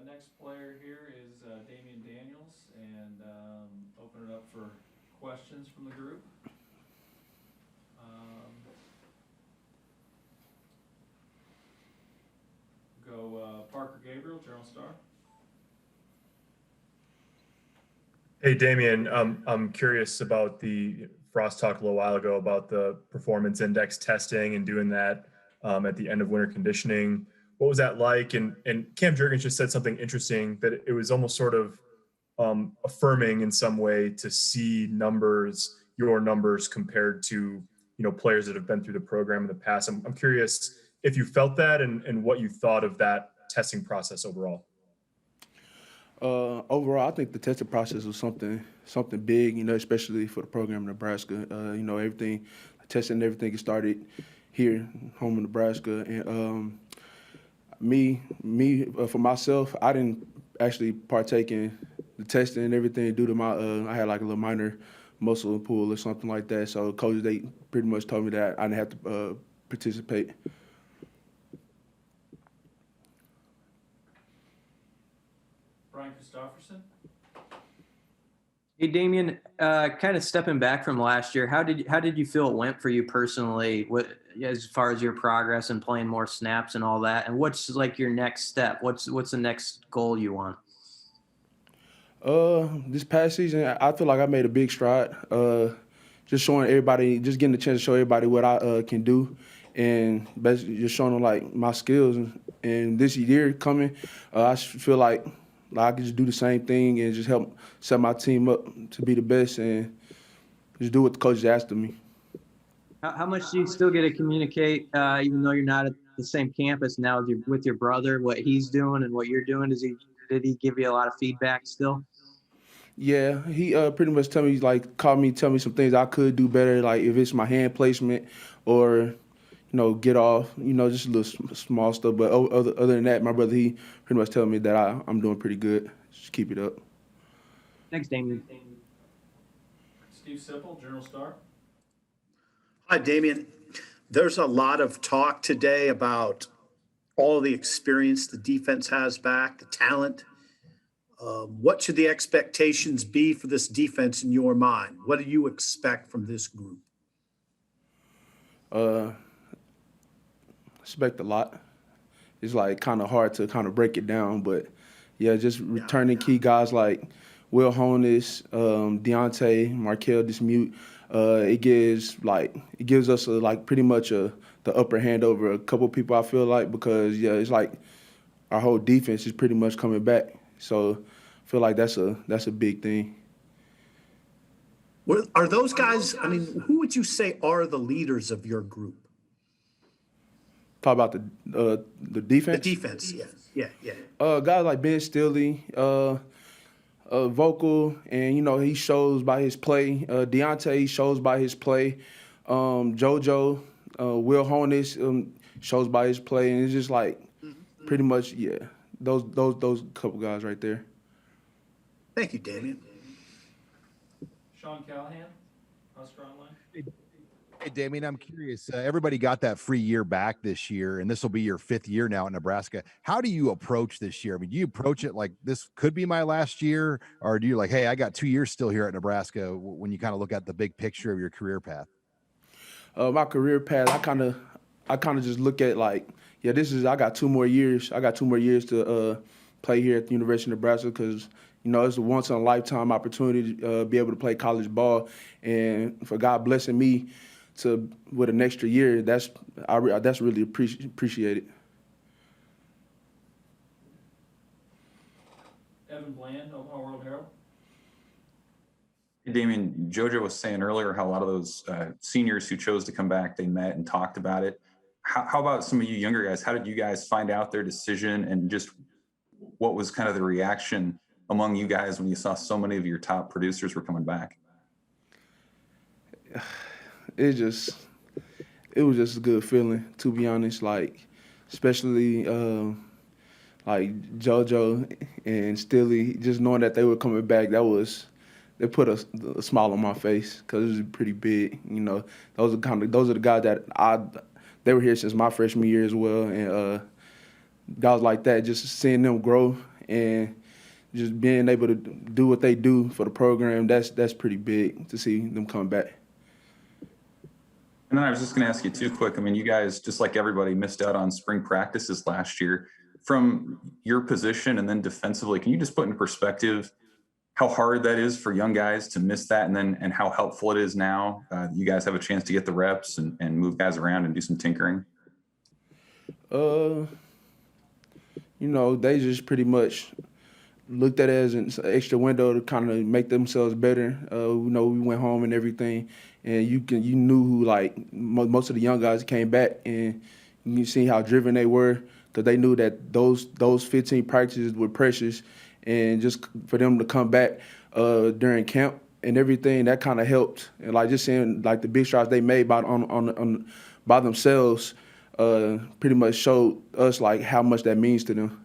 next player here is Damion Daniels, and open it up for questions from the group. Go Parker Gabriel, Journal Star. Hey, Damion, I'm curious about the Frost talk a little while ago about the performance index testing and doing that at the end of winter conditioning. What was that like? And Cam Jurgens just said something interesting, that it was almost sort of affirming in some way to see your numbers compared to players that have been through the program in the past. I'm curious if you felt that and what you thought of that testing process overall. Overall, I think the testing process was something big, especially for the program in Nebraska. Everything, testing, everything is started here, home in Nebraska. And for myself, I didn't actually partake in the testing and everything due to my I had like a little minor muscle pull or something like that. So coaches, they pretty much told me that I didn't have to participate. Brian Christopherson. Hey, Damion, kind of stepping back from last year, how did you feel it went for you personally, as far as your progress and playing more snaps and all that? And what's like your next step? What's the next goal you want? This past season, I feel like I made a big stride. Just showing everybody, just getting the chance to show everybody what I can do, and basically just showing them like my skills. And this year coming, I feel like I can just do the same thing and just help set my team up to be the best and just do what the coaches asked of me. How much do you still get to communicate, even though you're not at the same campus now with your brother, what he's doing and what you're doing? Did he give you a lot of feedback still? Yeah, he pretty much tell me some things I could do better, like if it's my hand placement or get off, just a little small stuff. But other than that, my brother, he pretty much tell me that I'm doing pretty good. Just keep it up. Thanks, Damion. Steve Sipple, Journal Star. Hi, Damion. There's a lot of talk today about all the experience the defense has back, the talent. What should the expectations be for this defense in your mind? What do you expect from this group? Expect a lot. It's like kind of hard to kind of break it down, but yeah, just returning key guys like Will Honus, Deontay, Markel Dismute. It gives us pretty much the upper hand over a couple people, I feel like, because it's like our whole defense is pretty much coming back. So I feel like that's a big thing. Are those guys, I mean, who would you say are the leaders of your group? Talk about the defense? The defense, yeah. Guys like Ben Stilley, vocal, and he shows by his play. Deontay shows by his play. JoJo, Will Honus shows by his play, and it's just like pretty much those couple guys right there. Thank you, Damion. Sean Callahan, Husker Online. Hey, Damian, I'm curious. Everybody got that free year back this year, and this will be your 5th year now in Nebraska. How do you approach this year? I mean, do you approach it like this could be my last year, or do you like, hey, I got 2 years still here at Nebraska, when you kind of look at the big picture of your career path? My career path, I kind of just look at like, I got 2 more years. I got 2 more years to play here at the University of Nebraska because it's a once-in-a-lifetime opportunity to be able to play college ball, and for God blessing me with an extra year, that's really appreciated. Evan Bland, Omaha World Herald. Hey, Damian, JoJo was saying earlier how a lot of those seniors who chose to come back, they met and talked about it. How about some of you younger guys? How did you guys find out their decision, and just what was kind of the reaction among you guys when you saw so many of your top producers were coming back? It was just a good feeling, to be honest. Like, especially like JoJo and Stilly, just knowing that they were coming back, they put a smile on my face because it was pretty big. Those are the guys that they were here since my freshman year as well, and guys like that, just seeing them grow and just being able to do what they do for the program, that's pretty big to see them come back. And then I was just going to ask you too quick. I mean, you guys, just like everybody, missed out on spring practices last year. From your position and then defensively, can you just put into perspective how hard that is for young guys to miss that, and how helpful it is now? You guys have a chance to get the reps and move guys around and do some tinkering. You know, they just pretty much looked at it as an extra window to kind of make themselves better. You know, we went home and everything, and you knew who, like, most of the young guys came back, and you see how driven they were, because they knew that those 15 practices were precious, and just for them to come back during camp and everything, that kind of helped. And like just seeing like the big strides they made by themselves, pretty much showed us like how much that means to them.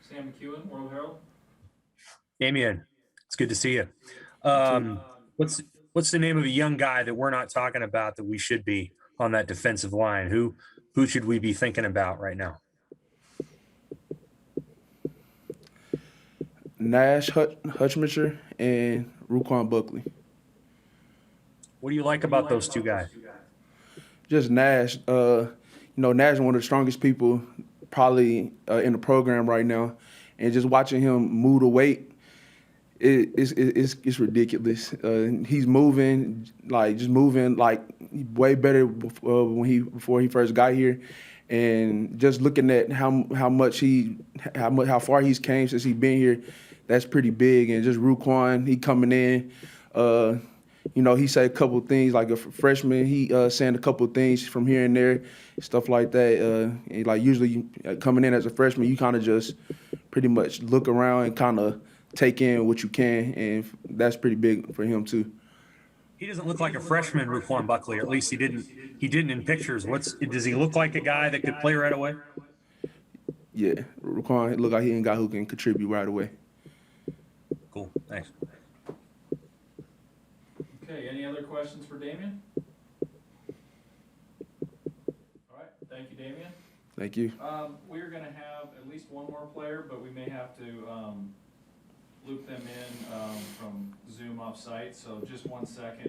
Sam McEwen, World Herald. Damion, it's good to see you. What's the name of a young guy that we're not talking about that we should be on that defensive line? Who should we be thinking about right now? Nash Hutchmisher and Ruquan Buckley. What do you like about those two guys? Just Nash. You know, Nash is one of the strongest people probably in the program right now, and just watching him move the weight, it's ridiculous. He's moving like way better before he first got here, and just looking at how far he's came since he's been here, that's pretty big. And just Ruquan, he coming in, you know, he said a couple things like a freshman. He saying a couple things from here and there, stuff like that. And like usually coming in as a freshman, you kind of just pretty much look around and kind of take in what you can, and that's pretty big for him too. He doesn't look like a freshman, Ruquan Buckley, or at least he didn't in pictures. Does he look like a guy that could play right away? Yeah, Ruquan look like he ain't got who can contribute right away. Cool, thanks. Okay, any other questions for Damion? All right, thank you, Damion. Thank you. We're gonna have at least one more player, but we may have to loop them in from Zoom off-site, so just 1 second.